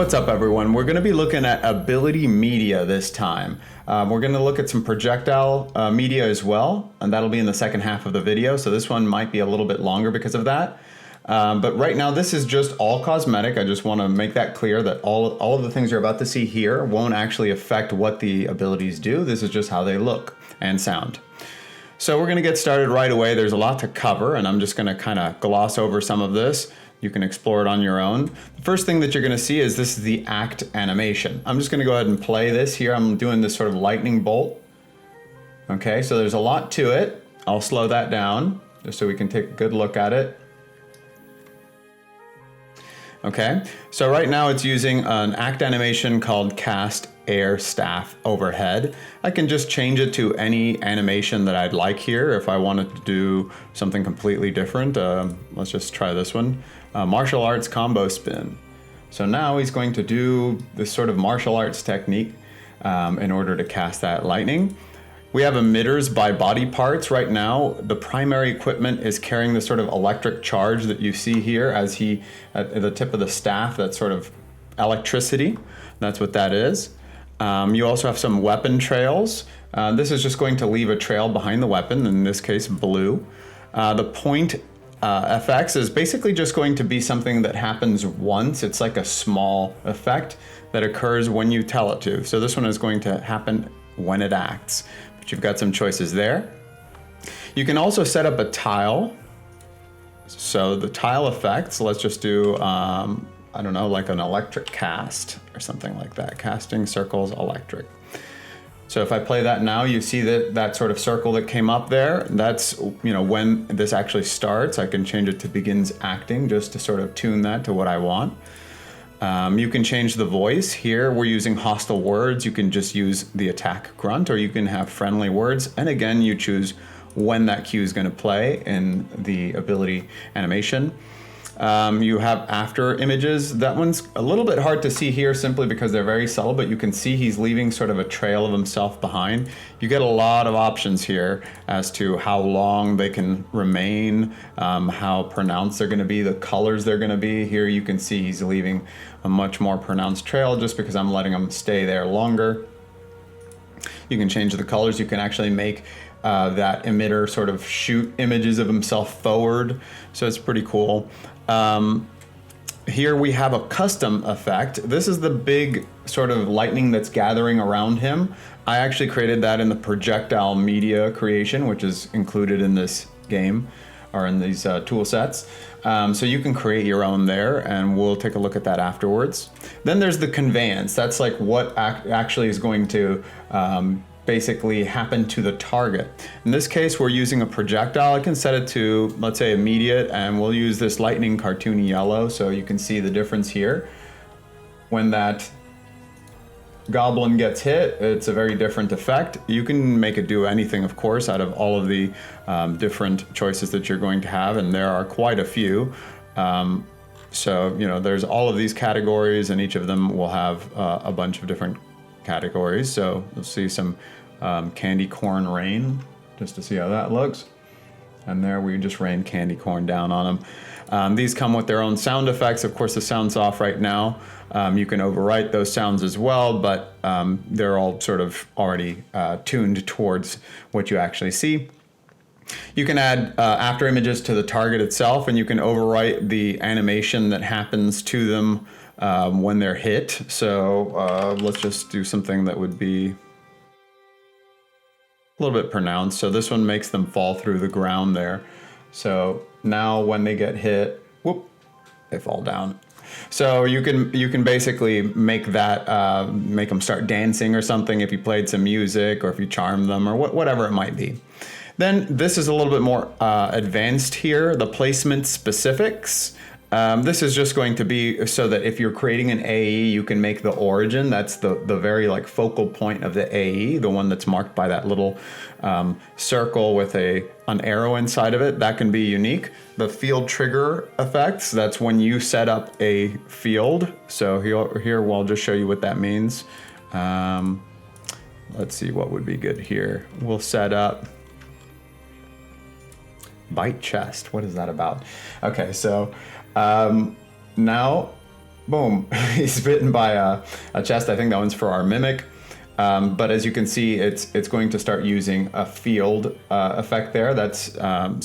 What's up, everyone? We're going to be looking at ability media this time. We're going to look at some projectile media as well, and that'll be in the second half of the video, so this one might be a little bit longer because of that. But right now, this is just all cosmetic. I just want to make that clear that all of the things you're about to see here won't actually affect what the abilities do. This is just how they look and sound. So we're going to get started right away. There's a lot to cover, and I'm just going to kind of gloss over some of this. You can explore it on your own. The first thing that you're going to see is this is the act animation. I'm just going to go ahead and play this here. I'm doing this sort of lightning bolt. Okay, so there's a lot to it. I'll slow that down just so we can take a good look at it. Okay, so right now it's using an act animation called Cast Air Staff Overhead. I can just change it to any animation that I'd like here if I wanted to do something completely different. Let's just try this one. Martial arts combo spin. So now he's going to do this sort of martial arts technique in order to cast that lightning. We have emitters by body parts right now. The primary equipment is carrying the sort of electric charge that you see here as he, at the tip of the staff, that's sort of electricity. That's what that is. You also have some weapon trails. This is just going to leave a trail behind the weapon, in this case blue. The point FX is basically just going to be something that happens once. It's like a small effect that occurs when you tell it to. So this one is going to happen when it acts. But you've got some choices there. You can also set up a tile. So the tile effects, let's just do, I don't know, like an electric cast or something like that. Casting circles electric. So if I play that now, you see that sort of circle that came up there. That's, you know, when this actually starts. I can change it to begins acting just to sort of tune that to what I want. You can change the voice. Here we're using hostile words. You can just use the attack grunt, or you can have friendly words. And again, you choose when that cue is going to play in the ability animation. You have Afterimages. That one's a little bit hard to see here simply because they're very subtle, but you can see he's leaving sort of a trail of himself behind. You get a lot of options here as to how long they can remain, how pronounced they're going to be, the colors they're going to be. Here you can see he's leaving a much more pronounced trail just because I'm letting him stay there longer. You can change the colors. You can actually make that emitter sort of shoot images of himself forward. So it's pretty cool. Here we have a custom effect. This is the big sort of lightning that's gathering around him. I actually created that in the projectile media creation, which is included in this game or in these tool sets. So you can create your own there, and we'll take a look at that afterwards. Then there's the conveyance. That's like what actually is going to basically happen to the target. In this case, we're using a projectile. I can set it to, let's say, immediate, and we'll use this lightning cartoony yellow so you can see the difference here. When that goblin gets hit, it's a very different effect. You can make it do anything, of course, out of all of the different choices that you're going to have, and there are quite a few. So, you know, there's all of these categories, and each of them will have a bunch of different categories. So you'll see some candy corn rain, just to see how that looks. And there we just rain candy corn down on them. These come with their own sound effects. Of course, the sound's off right now. You can overwrite those sounds as well, but they're all sort of already tuned towards what you actually see. You can add Afterimages to the target itself, and you can overwrite the animation that happens to them when they're hit. So let's just do something that would be a little bit pronounced. So this one makes them fall through the ground there. So now when they get hit, whoop, they fall down. So you can basically make that, make them start dancing or something if you played some music or if you charm them or whatever it might be. Then this is a little bit more advanced here, the placement specifics. This is just going to be so that if you're creating an AE, you can make the origin. That's the very like focal point of the AE, the one that's marked by that little circle with an arrow inside of it. That can be unique. The field trigger effects, that's when you set up a field. So here we'll just show you what that means. Let's see what would be good here. We'll set up bite chest. What is that about? Okay, so now boom, he's bitten by a chest. I think that one's for our mimic. But as you can see, it's going to start using a field effect there. That's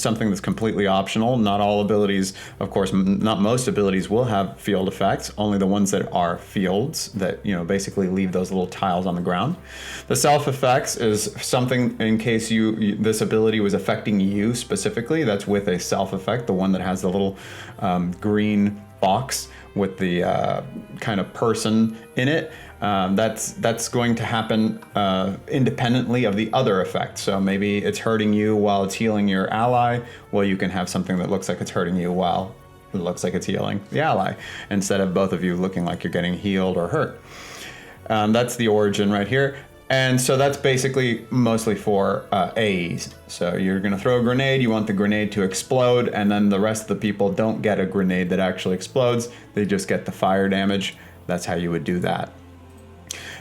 something that's completely optional. Not all abilities, of course, not most abilities will have field effects. Only the ones that are fields that, you know, basically leave those little tiles on the ground. The self effects is something in case this ability was affecting you specifically. That's with a self effect, the one that has the little green box with the kind of person in it. That's going to happen independently of the other effects. So maybe it's hurting you while it's healing your ally. Well, you can have something that looks like it's hurting you while it looks like it's healing the ally, instead of both of you looking like you're getting healed or hurt. That's the origin right here. And so that's basically mostly for AEs. So you're going to throw a grenade, you want the grenade to explode, and then the rest of the people don't get a grenade that actually explodes. They just get the fire damage. That's how you would do that.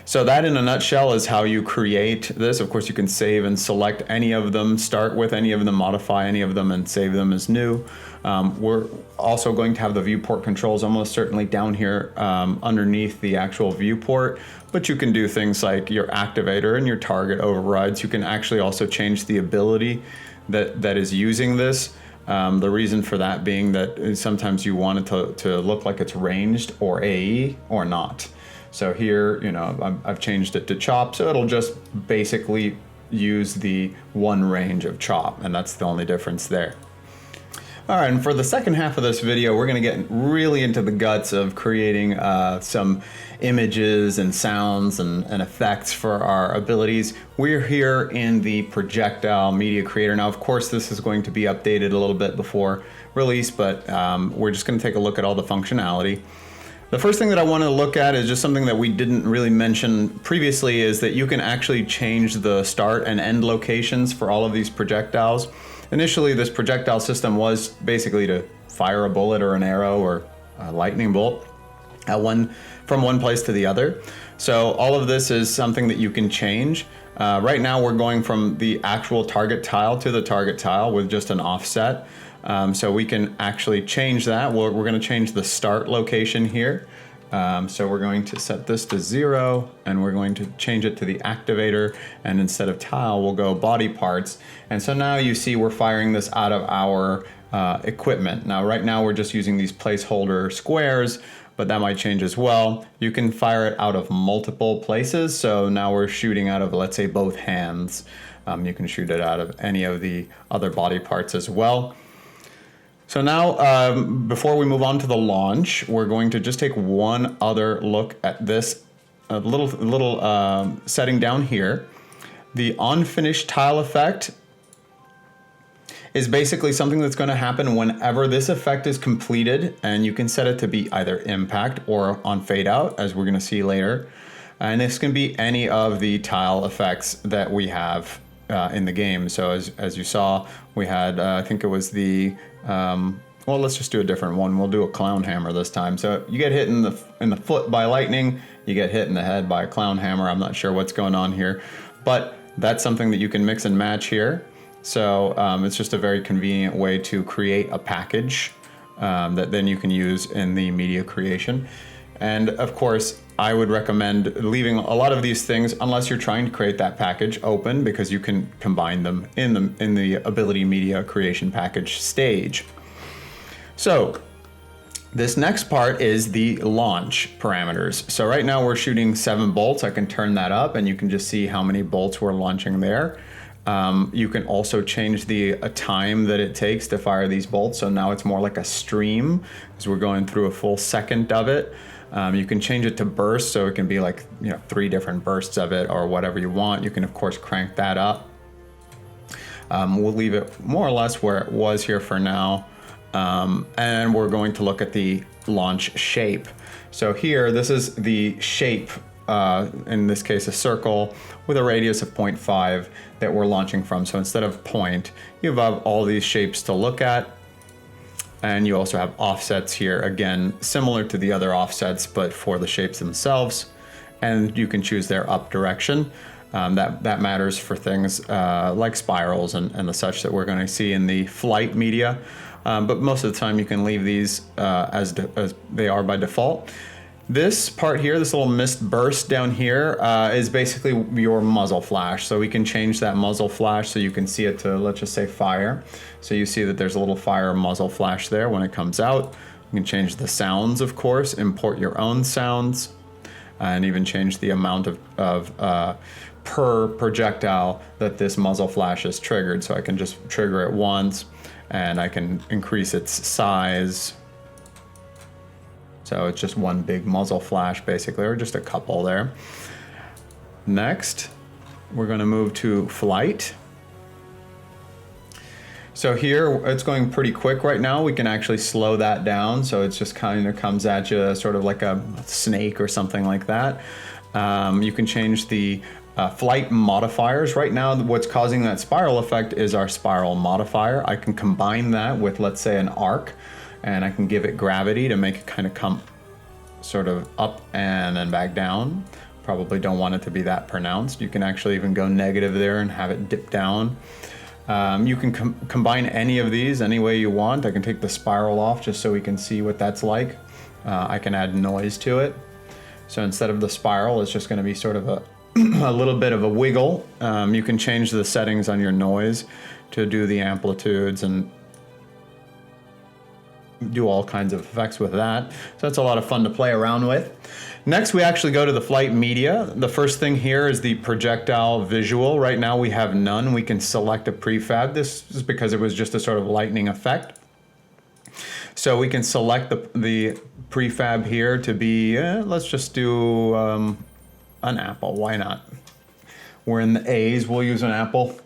So that in a nutshell is how you create this. Of course, you can save and select any of them, start with any of them, modify any of them, and save them as new. We're also going to have the viewport controls almost certainly down here underneath the actual viewport, but you can do things like your activator and your target overrides. You can actually also change the ability that is using this. The reason for that being that sometimes you want it to look like it's ranged or AE or not. So here, you know, I've changed it to chop, so it'll just basically use the one range of chop, and that's the only difference there. All right, and for the second half of this video, we're gonna get really into the guts of creating some images and sounds and effects for our abilities. We're here in the Projectile Media Creator. Now, of course, this is going to be updated a little bit before release, but we're just gonna take a look at all the functionality. The first thing that I want to look at is just something that we didn't really mention previously, is that you can actually change the start and end locations for all of these projectiles. Initially, this projectile system was basically to fire a bullet or an arrow or a lightning bolt from one place to the other. So all of this is something that you can change. Right now we're going from the actual target tile to the target tile with just an offset. So we can actually change that. We're going to change the start location here. So we're going to set this to 0, and we're going to change it to the activator, and instead of tile, we'll go body parts. And so now you see we're firing this out of our equipment. Now, right now we're just using these placeholder squares, but that might change as well. You can fire it out of multiple places. So now we're shooting out of, let's say, both hands. You can shoot it out of any of the other body parts as well. So now, before we move on to the launch, we're going to just take one other look at this little setting down here. The unfinished tile effect is basically something that's going to happen whenever this effect is completed, and you can set it to be either impact or on fade out, as we're going to see later. And this can be any of the tile effects that we have in the game. So as you saw, we had, I think it was the, well, let's just do a different one. We'll do a clown hammer this time. So you get hit in the foot by lightning, you get hit in the head by a clown hammer. I'm not sure what's going on here, but that's something that you can mix and match here. So it's just a very convenient way to create a package that then you can use in the media creation. And of course, I would recommend leaving a lot of these things, unless you're trying to create that package, open, because you can combine them in the ability media creation package stage. So this next part is the launch parameters. So right now we're shooting 7 bolts. I can turn that up and you can just see how many bolts we're launching there. You can also change the time that it takes to fire these bolts. So now it's more like a stream, because we're going through a full second of it. You can change it to bursts, so it can be like 3 different bursts of it or whatever you want. You can of course crank that up. We'll leave it more or less where it was here for now. And we're going to look at the launch shape. So here, this is the shape, in this case a circle with a radius of 0.5 that we're launching from. So instead of point, you have all these shapes to look at. And you also have offsets here, again, similar to the other offsets, but for the shapes themselves. And you can choose their up direction. That matters for things like spirals and the such that we're going to see in the flight media. but most of the time you can leave these as they are by default. This part here, this little mist burst down here, is basically your muzzle flash. So we can change that muzzle flash so you can see it to, let's just say, fire. So you see that there's a little fire muzzle flash there when it comes out. You can change the sounds, of course, import your own sounds, and even change the amount of per projectile that this muzzle flash is triggered. So I can just trigger it once, and I can increase its size. So it's just one big muzzle flash basically, or just a couple there. Next, we're going to move to flight. So here it's going pretty quick right now. We can actually slow that down. So it's just kind of comes at you sort of like a snake or something like that. You can change the flight modifiers. Right now, what's causing that spiral effect is our spiral modifier. I can combine that with, let's say, an arc, and I can give it gravity to make it kind of come sort of up and then back down. Probably don't want it to be that pronounced. You can actually even go negative there and have it dip down. You can combine any of these any way you want. I can take the spiral off just so we can see what that's like. I can add noise to it. So instead of the spiral, it's just going to be sort of a little bit of a wiggle. You can change the settings on your noise to do the amplitudes and do all kinds of effects with that. So that's a lot of fun to play around with. Next, we actually go to the flight media. The first thing here is the projectile visual. Right now we have none. We can select a prefab. This is because it was just a sort of lightning effect. So we can select the prefab here to be, let's just do an apple. Why not? We're in the A's, we'll use an apple.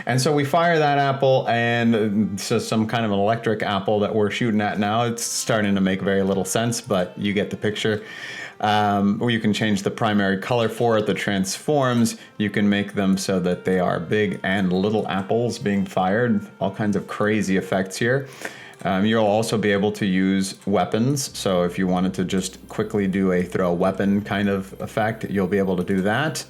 And so we fire that apple, and so some kind of an electric apple that we're shooting at now. It's starting to make very little sense, but you get the picture. Or you can change the primary color for it, the transforms. You can make them so that they are big and little apples being fired. All kinds of crazy effects here. You'll also be able to use weapons. So if you wanted to just quickly do a throw weapon kind of effect, you'll be able to do that.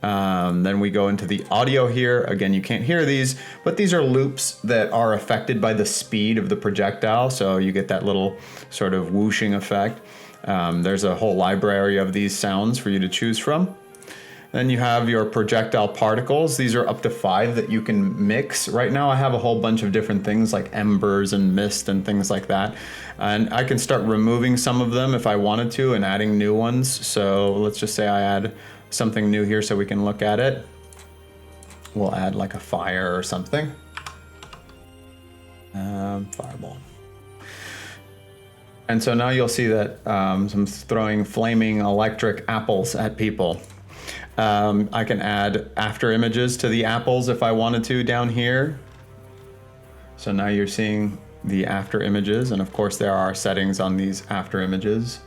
Then we go into the audio here. Again, you can't hear these, but these are loops that are affected by the speed of the projectile. So you get that little sort of whooshing effect. There's a whole library of these sounds for you to choose from. Then you have your projectile particles. These are up to 5 that you can mix. Right now I have a whole bunch of different things like embers and mist and things like that. And I can start removing some of them if I wanted to and adding new ones. So let's just say I add something new here so we can look at it. We'll add like a fire or something. Fireball. And so now you'll see that I'm throwing flaming electric apples at people. I can add Afterimages to the apples if I wanted to down here. So now you're seeing the Afterimages, and of course there are settings on these Afterimages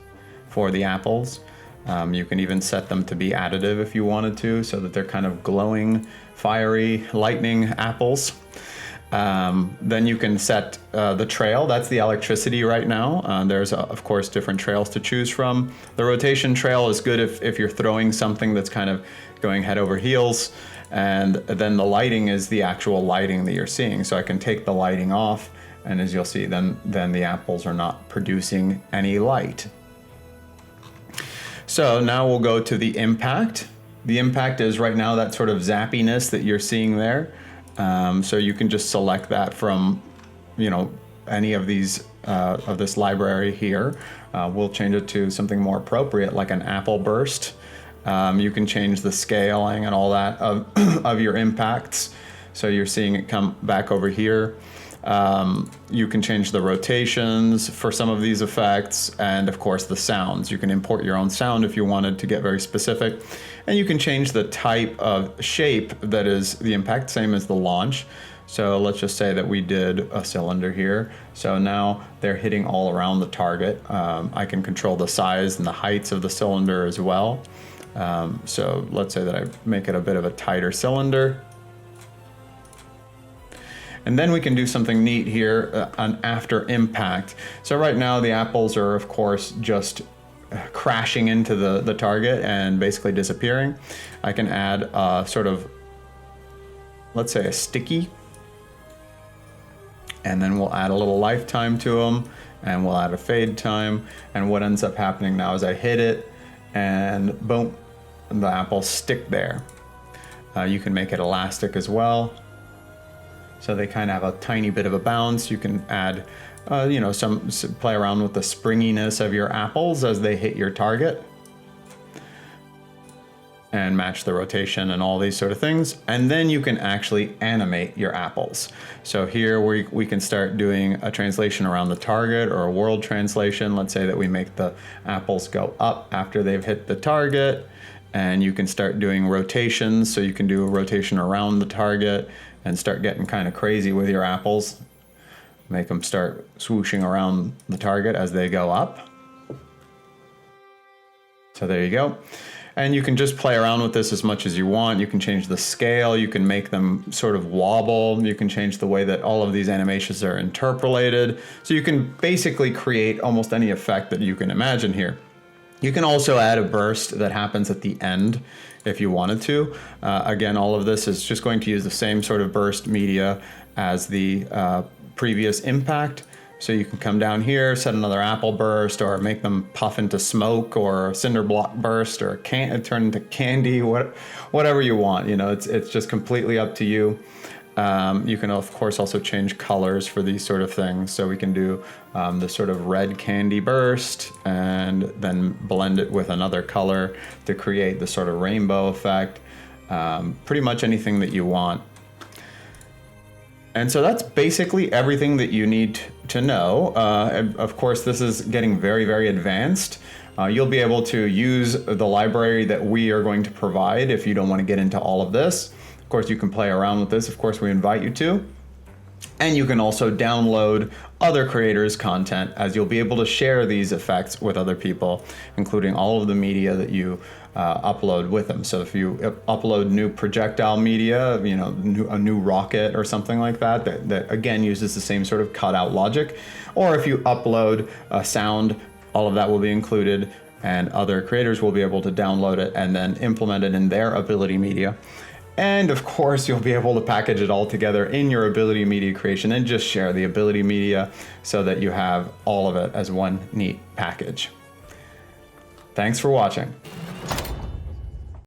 for the apples. You can even set them to be additive if you wanted to, so that they're kind of glowing, fiery, lightning apples. Then you can set the trail. That's the electricity right now. There's, of course, different trails to choose from. The rotation trail is good if you're throwing something that's kind of going head over heels. And then the lighting is the actual lighting that you're seeing. So I can take the lighting off, and as you'll see, then the apples are not producing any light. So now we'll go to the impact. The impact is right now that sort of zappiness that you're seeing there. So you can just select that from, any of these of this library here. We'll change it to something more appropriate, like an apple burst. You can change the scaling and all that of your impacts. So you're seeing it come back over here. You can change the rotations for some of these effects, and of course the sounds. You can import your own sound if you wanted to get very specific. And you can change the type of shape that is the impact, same as the launch. So let's just say that we did a cylinder here. So now they're hitting all around the target. I can control the size and the heights of the cylinder as well. So let's say that I make it a bit of a tighter cylinder. And then we can do something neat here, an after impact. So right now the apples are, of course, just crashing into the target and basically disappearing. I can add a sort of, let's say, a sticky And then we'll add a little lifetime to them, and we'll add a fade time. And what ends up happening now is I hit it, and boom, the apples stick there. You can make it elastic as well, so they kind of have a tiny bit of a bounce. You can add, you know, play around with the springiness of your apples as they hit your target, and match the rotation and all these sort of things. And then you can actually animate your apples. So here we can start doing a translation around the target, or a world translation. Let's say that we make the apples go up after they've hit the target, and you can start doing rotations. So you can do a rotation around the target and start getting kind of crazy with your apples. Make them start swooshing around the target as they go up. So there you go. And you can just play around with this as much as you want. You can change the scale, you can make them sort of wobble, you can change the way that all of these animations are interpolated. So you can basically create almost any effect that you can imagine here. You can also add a burst that happens at the end if you wanted to. Again, all of this is just going to use the same sort of burst media as the previous impact. So you can come down here, set another apple burst, or make them puff into smoke, or a cinder block burst, or turn into candy, whatever you want. You know, it's just completely up to you. You can of course also change colors for these sort of things. So we can do the sort of red candy burst, and then blend it with another color to create the sort of rainbow effect. Pretty much anything that you want. And so that's basically everything that you need to know. Of course, this is getting very, very advanced. You'll be able to use the library that we are going to provide if you don't want to get into all of this. Of course, you can play around with this. Of course, we invite you to. And you can also download other creators' content, as you'll be able to share these effects with other people, including all of the media that you upload with them. So if you upload new projectile media, you know, a new rocket or something like that, that again uses the same sort of cutout logic, or if you upload a sound, all of that will be included, and other creators will be able to download it and then implement it in their ability media. And of course, you'll be able to package it all together in your ability media creation and just share the ability media so that you have all of it as one neat package. Thanks for watching.